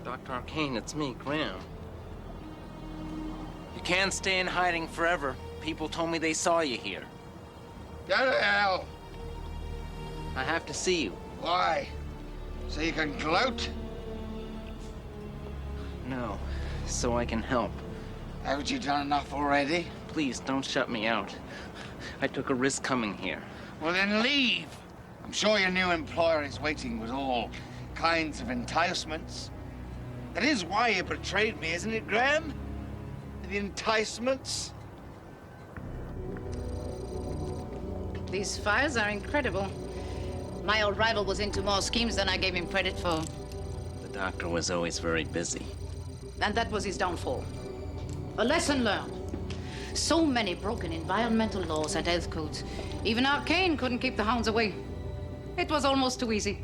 Dr. Arcane, it's me, Graham. You can't stay in hiding forever. People told me they saw you here. Go to hell. I have to see you. Why? So you can gloat? No, so I can help. Haven't you done enough already? Please, don't shut me out. I took a risk coming here. Well, then leave. I'm sure your new employer is waiting with all kinds of enticements. That is why you betrayed me, isn't it, Graham? The enticements? These files are incredible. My old rival was into more schemes than I gave him credit for. The doctor was always very busy. And that was his downfall. A lesson learned. So many broken environmental laws and health codes. Even Arcane couldn't keep the hounds away. It was almost too easy.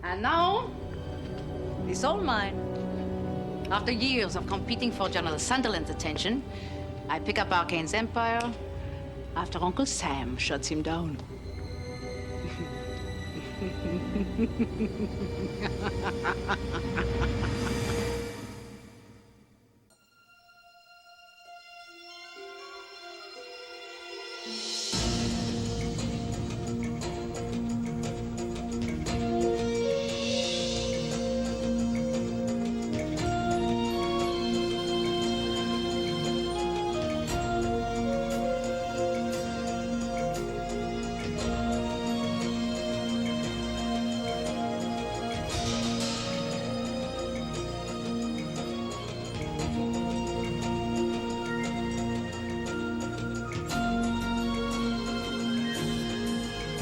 And now, it's all mine. After years of competing for General Sunderland's attention, I pick up Arcane's empire after Uncle Sam shuts him down.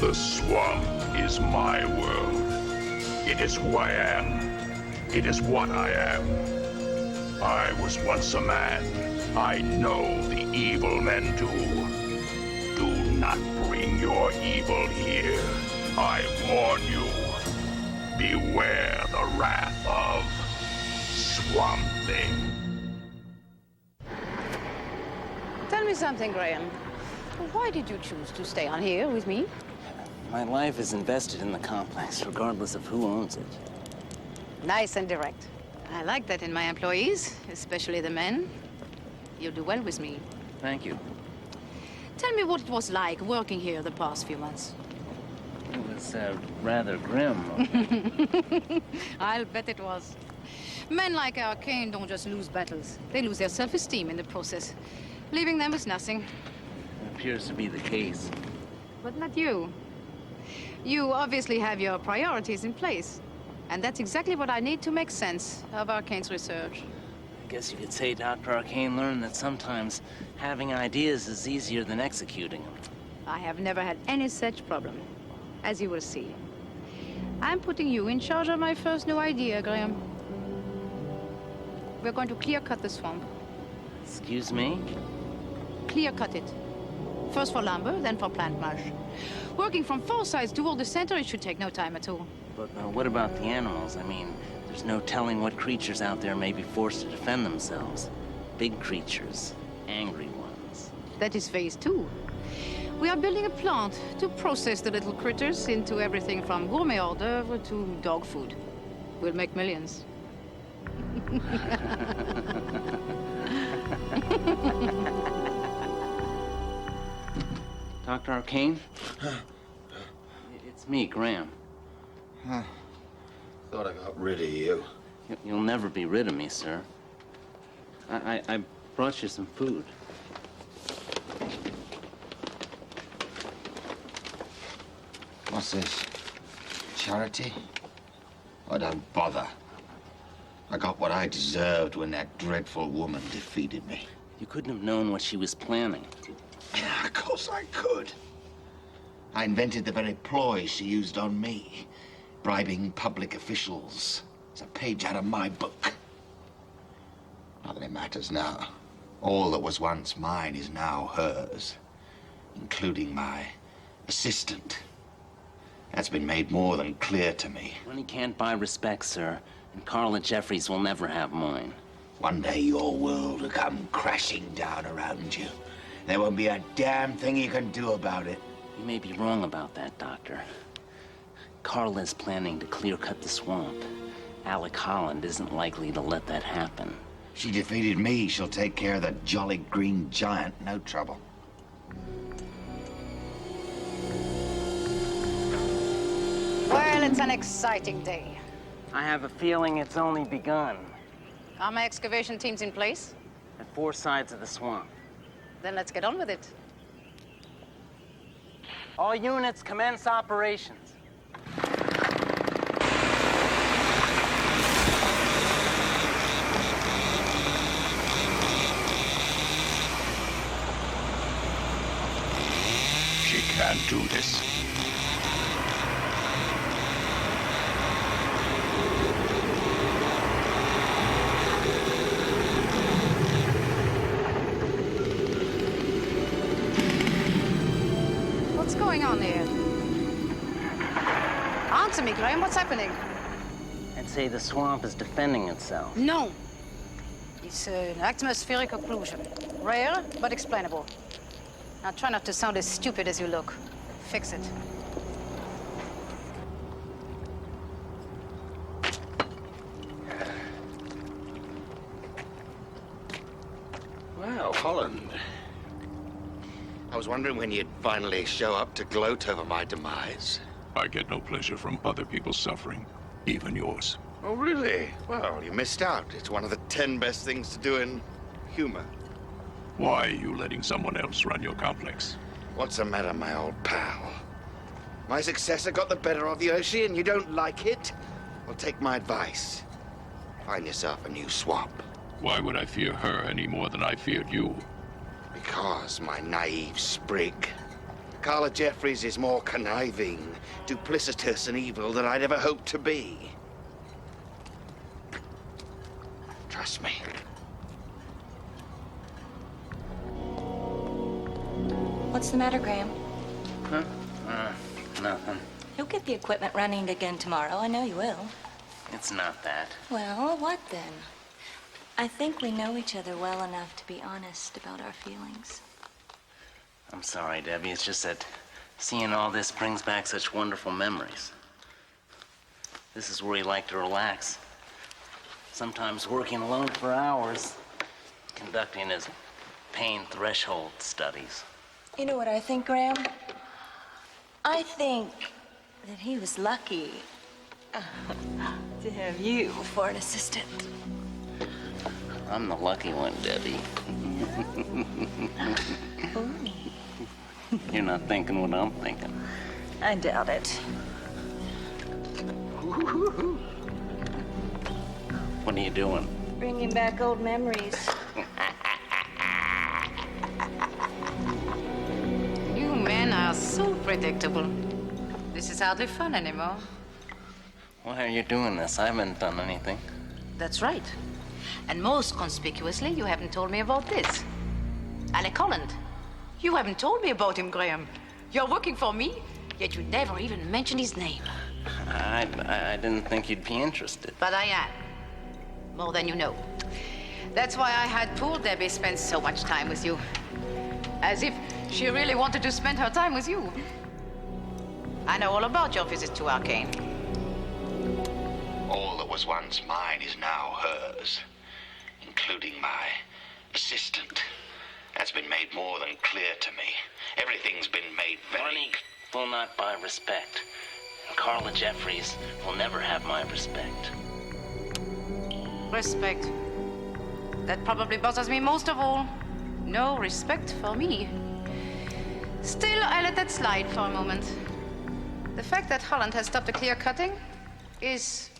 The swamp is my world. It is who I am. It is what I am. I was once a man. I know the evil men do. Do not bring your evil here. I warn you. Beware the wrath of Swamp Thing. Tell me something, Graham. Why did you choose to stay on here with me? My life is invested in the complex, regardless of who owns it. Nice and direct. I like that in my employees, especially the men. You'll do well with me. Thank you. Tell me what it was like working here the past few months. It was rather grim. I'll bet it was. Men like Arcane don't just lose battles. They lose their self-esteem in the process, leaving them with nothing. It appears to be the case. But not you. You obviously have your priorities in place. And that's exactly what I need to make sense of Arcane's research. I guess you could say Dr. Arcane learned that sometimes having ideas is easier than executing them. I have never had any such problem, as you will see. I'm putting you in charge of my first new idea, Graham. We're going to clear-cut the swamp. Excuse me? Clear-cut it. First for lumber, then for plant marsh. Working from 4 sides toward the center, it should take no time at all. But what about the animals? I mean, there's no telling what creatures out there may be forced to defend themselves. Big creatures, angry ones. That is phase 2. We are building a plant to process the little critters into everything from gourmet hors d'oeuvre to dog food. We'll make millions. Dr. Arcane? It's me, Graham. Thought I got rid of you. You'll never be rid of me, sir. I brought you some food. What's this? Charity? Oh, don't bother. I got what I deserved when that dreadful woman defeated me. You couldn't have known what she was planning. Of course I could. I invented the very ploy she used on me, bribing public officials. It's a page out of my book. Not that it matters now. All that was once mine is now hers, including my assistant. That's been made more than clear to me. Money can't buy respect, sir, and Carla Jeffries will never have mine. One day your world will come crashing down around you. There won't be a damn thing you can do about it. You may be wrong about that, Doctor. Carla's planning to clear-cut the swamp. Alec Holland isn't likely to let that happen. She defeated me. She'll take care of the jolly green giant, no trouble. Well, it's an exciting day. I have a feeling it's only begun. Are my excavation teams in place? At 4 sides of the swamp. Then let's get on with it. All units commence operations. She can't do this. What's going on here? Answer me, Graham. What's happening? I'd say the swamp is defending itself. No. It's an atmospheric occlusion. Rare, but explainable. Now try not to sound as stupid as you look. Fix it. Well, Holland. I was wondering when you'd finally show up to gloat over my demise. I get no pleasure from other people's suffering, even yours. Oh, really? Well, you missed out. It's one of the 10 best things to do in humor. Why are you letting someone else run your complex? What's the matter, my old pal? My successor got the better of you, Hershey, and you don't like it? Well, take my advice. Find yourself a new swamp. Why would I fear her any more than I feared you? Because, my naive sprig, Carla Jeffries is more conniving, duplicitous, and evil than I'd ever hoped to be. Trust me. What's the matter, Graham? Huh? Nothing. You'll get the equipment running again tomorrow. I know you will. It's not that. Well, what then? I think we know each other well enough to be honest about our feelings. I'm sorry, Debbie. It's just that seeing all this brings back such wonderful memories. This is where he liked to relax. Sometimes working alone for hours, conducting his pain threshold studies. You know what I think, Graham? I think that he was lucky to have you for an assistant. I'm the lucky one, Debbie. You're not thinking what I'm thinking. I doubt it. What are you doing? Bringing back old memories. You men are so predictable. This is hardly fun anymore. Why are you doing this? I haven't done anything. That's right. And most conspicuously, you haven't told me about this. Alec Holland. You haven't told me about him, Graham. You're working for me, yet you never even mentioned his name. I didn't think you'd be interested. But I am. More than you know. That's why I had poor Debbie spend so much time with you. As if she really wanted to spend her time with you. I know all about your visit to Arcane. All that was once mine is now hers, including my assistant. That's been made more than clear to me. Everything's been made very... Money will not buy respect. And Carla Jeffries will never have my respect. Respect. That probably bothers me most of all. No respect for me. Still, I let that slide for a moment. The fact that Holland has stopped the clear cutting is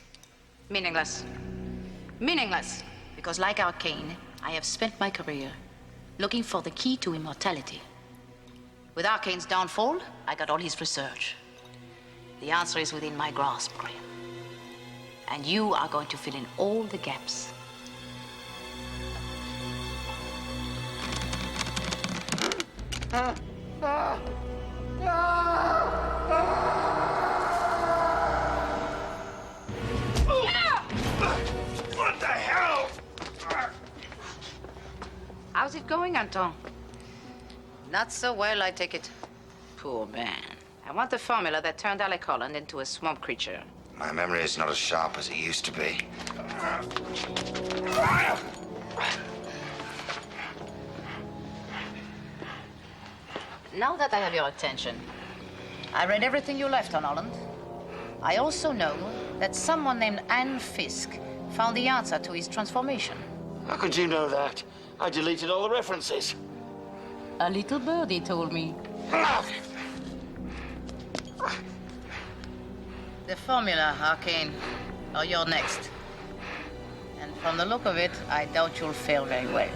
meaningless. Meaningless. Because like Arcane, I have spent my career looking for the key to immortality. With Arcane's downfall, I got all his research. The answer is within my grasp, Graham. And you are going to fill in all the gaps. What the hell? How's it going, Anton? Not so well, I take it. Poor man. I want the formula that turned Alec Holland into a swamp creature. My memory is not as sharp as it used to be. Now that I have your attention, I read everything you left on Holland. I also know that someone named Anne Fisk found the answer to his transformation. How could you know that? I deleted all the references. A little birdie told me. The formula, Arcane. Oh, you're next. And from the look of it, I doubt you'll fail very well.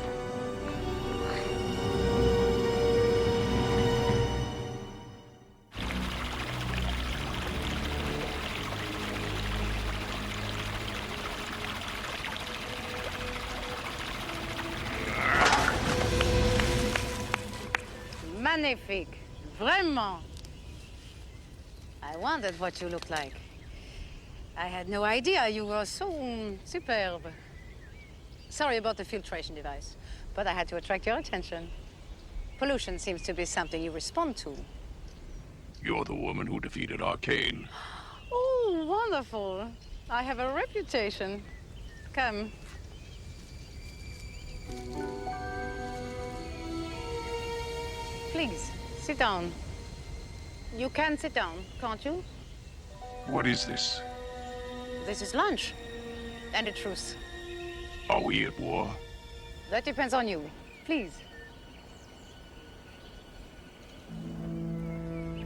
Magnifique. Vraiment. I wondered what you looked like. I had no idea you were so superb. Sorry about the filtration device, but I had to attract your attention. Pollution seems to be something you respond to. You're the woman who defeated Arcane. Oh, wonderful. I have a reputation. Come. Please, sit down. You can sit down, can't you? What is this? This is lunch. And the truth. Are we at war? That depends on you. Please.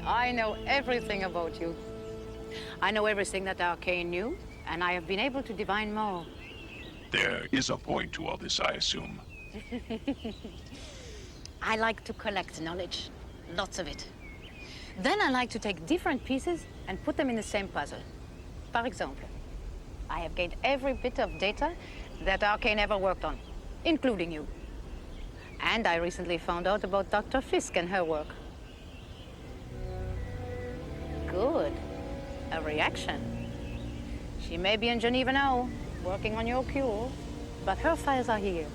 I know everything about you. I know everything that Arcane knew, and I have been able to divine more. There is a point to all this, I assume. I like to collect knowledge. Lots of it. Then I like to take different pieces and put them in the same puzzle. For example, I have gained every bit of data that Arcane ever worked on, including you. And I recently found out about Dr. Fisk and her work. Good. A reaction. She may be in Geneva now, working on your cure, but her files are here.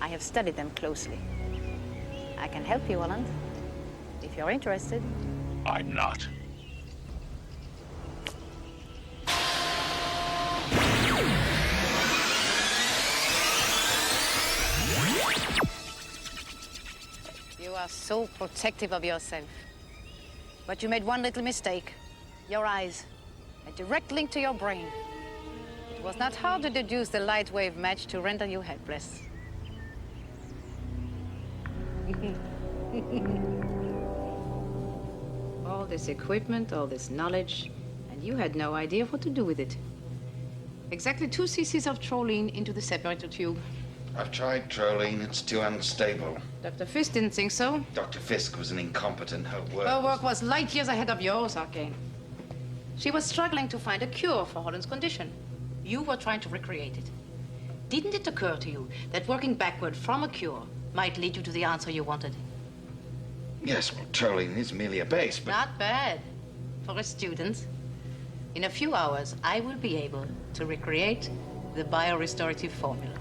I have studied them closely. I can help you, Holland, if you're interested. I'm not. You are so protective of yourself. But you made one little mistake. Your eyes. A direct link to your brain. It was not hard to deduce the light wave match to render you helpless. All this equipment, all this knowledge, and you had no idea what to do with it. Exactly 2 cc's of troline into the separator tube. I've tried Troline. It's too unstable. Dr. Fisk didn't think so. Dr. Fisk was an incompetent. Her work. Her work was light years ahead of yours, Arcane. She was struggling to find a cure for Holland's condition. You were trying to recreate it. Didn't it occur to you that working backward from a cure might lead you to the answer you wanted? Yes, well, Troline is merely a base, but... Not bad for a student. In a few hours, I will be able to recreate the biorestorative formula.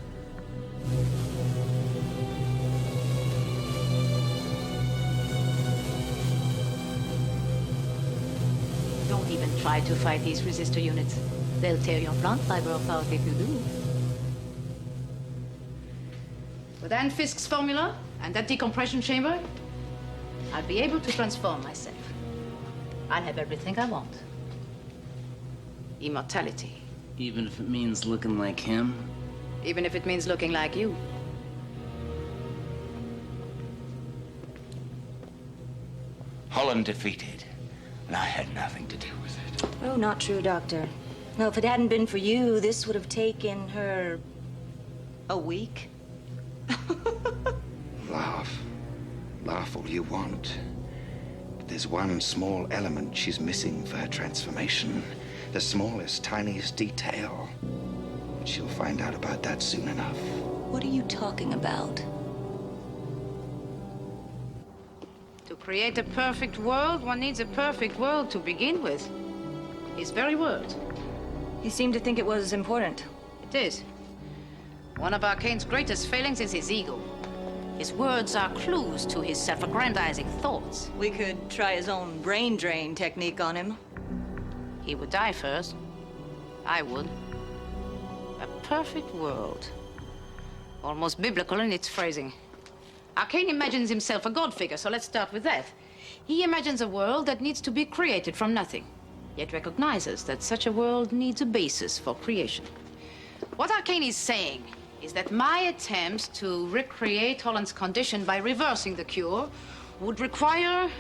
Don't even try to fight these resistor units. They'll tear your plant fiber apart if you do. With Anne Fisk's formula and that decompression chamber, I'll be able to transform myself. I'll have everything I want. Immortality. Even if it means looking like him? Even if it means looking like you. Holland defeated, and I had nothing to do with it. Oh, not true, Doctor. No, if it hadn't been for you, this would have taken her a week. Laugh. Laugh all you want. But there's one small element she's missing for her transformation. The smallest, tiniest detail. But she'll find out about that soon enough. What are you talking about? To create a perfect world, one needs a perfect world to begin with. His very word. You seem to think it was important. It is. One of Arcane's greatest failings is his ego. His words are clues to his self-aggrandizing thoughts. We could try his own brain drain technique on him. He would die first. I would. A perfect world. Almost biblical in its phrasing. Arcane imagines himself a god figure, so let's start with that. He imagines a world that needs to be created from nothing, yet recognizes that such a world needs a basis for creation. What Arcane is saying is that my attempts to recreate Holland's condition by reversing the cure would require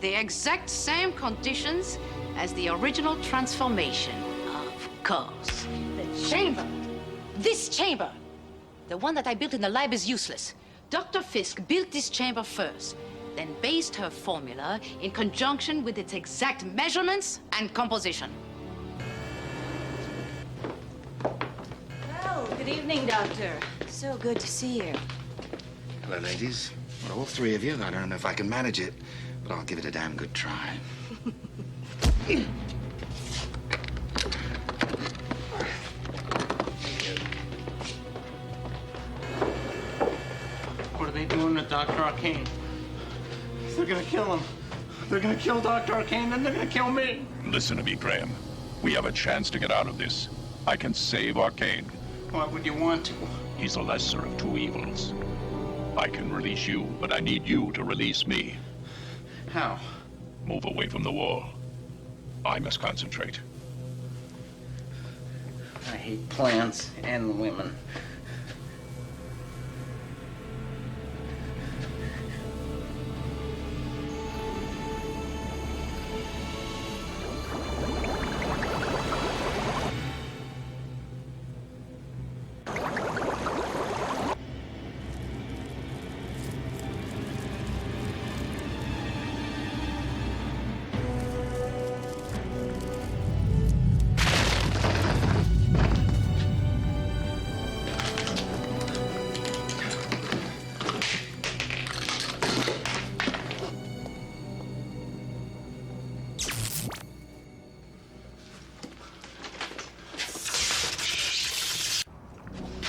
the exact same conditions as the original transformation. Of course. The chamber. This chamber. The one that I built in the lab is useless. Dr. Fisk built this chamber first, then based her formula in conjunction with its exact measurements and composition. Oh, good evening, Doctor. So good to see you. Hello, ladies. Well, all three of you. I don't know if I can manage it, but I'll give it a damn good try. What are they doing to Dr. Arcane? They're gonna kill him. They're gonna kill Dr. Arcane, and they're gonna kill me. Listen to me, Graham. We have a chance to get out of this. I can save Arcane. Why would you want to? He's the lesser of two evils. I can release you, but I need you to release me. How? Move away from the wall. I must concentrate. I hate plants and women.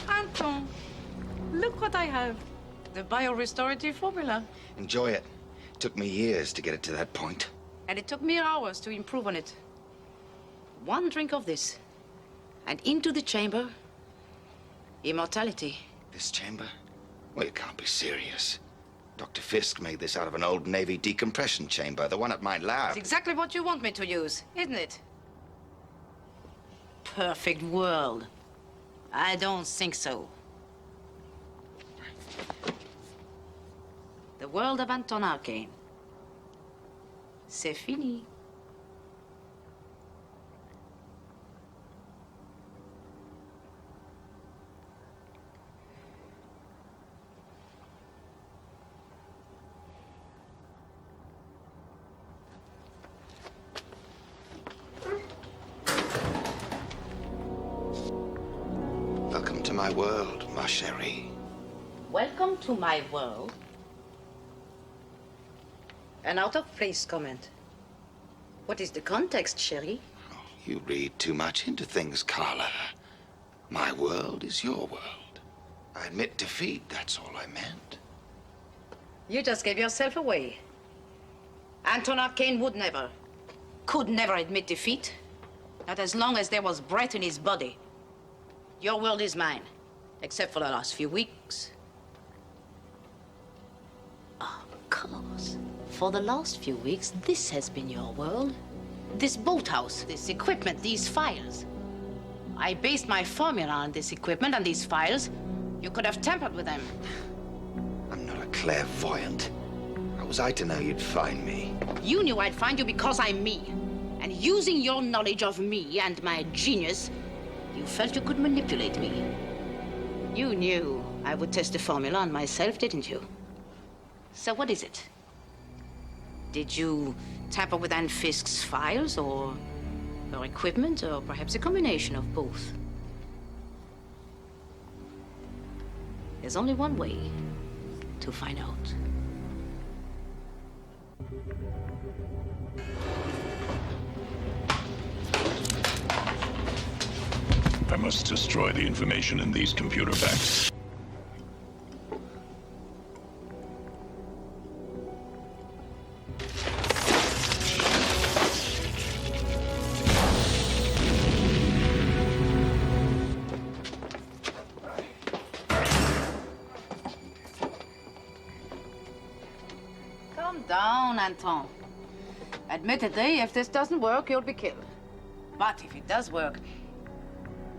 Anton, look what I have. The biorestorative formula. Enjoy it. Took me years to get it to that point. And it took me hours to improve on it. One drink of this, and into the chamber, immortality. This chamber? Well, you can't be serious. Dr. Fisk made this out of an old Navy decompression chamber, the one at my lab. It's exactly what you want me to use, isn't it? Perfect world. I don't think so. The world of Anton Arcane. C'est fini. Welcome to my world, ma chérie. Welcome to my world. An out-of-place comment. What is the context, Sherry? Oh, you read too much into things, Carla. My world is your world. I admit defeat, that's all I meant. You just gave yourself away. Anton Arcane would never, could never admit defeat. Not as long as there was breath in his body. Your world is mine, except for the last few weeks. Of course. For the last few weeks, this has been your world. This boathouse, this equipment, these files. I based my formula on this equipment and these files. You could have tampered with them. I'm not a clairvoyant. How was I to know you'd find me? You knew I'd find you because I'm me. And using your knowledge of me and my genius, you felt you could manipulate me. You knew I would test the formula on myself, didn't you? So what is it? Did you tamper with Anne Fisk's files, or her equipment, or perhaps a combination of both? There's only one way to find out. I must destroy the information in these computer banks. down, Anton. Admittedly, if this doesn't work, you'll be killed. But if it does work,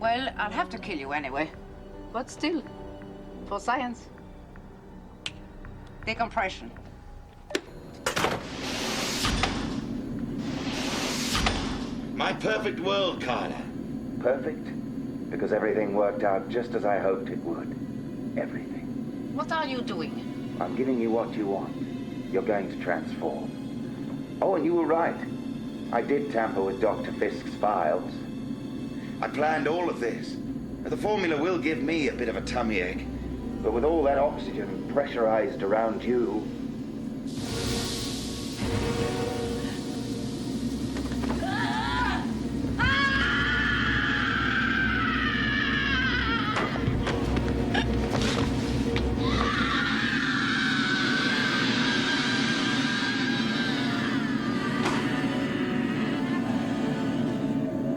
well, I'll have to kill you anyway. But still, for science. Decompression. My perfect world, Carter. Perfect? Because everything worked out just as I hoped it would. Everything. What are you doing? I'm giving you what you want. You're going to transform. Oh, and you were right. I did tamper with Dr. Fisk's files. I planned all of this. The formula will give me a bit of a tummy ache. But with all that oxygen pressurized around you...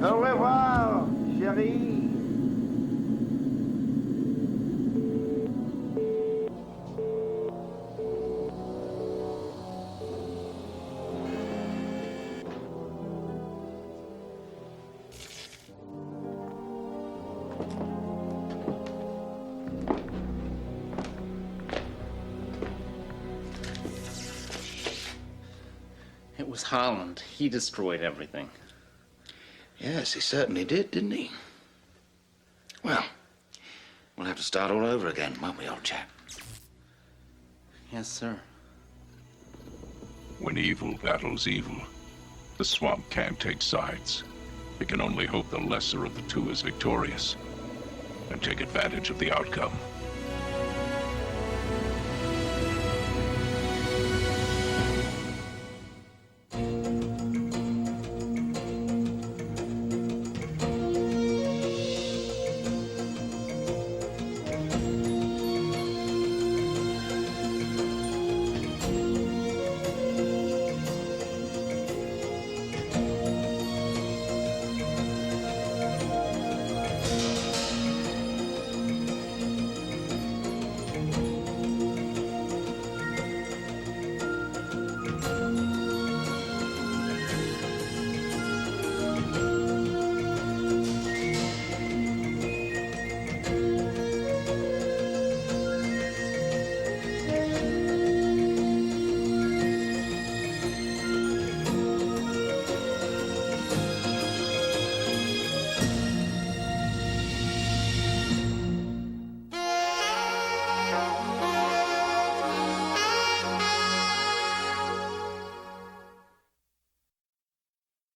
Au revoir, chérie. It was Holland. He destroyed everything. Yes, he certainly did, didn't he? Well, we'll have to start all over again, won't we, old chap? Yes, sir. When evil battles evil, the swamp can't take sides. It can only hope the lesser of the two is victorious and take advantage of the outcome.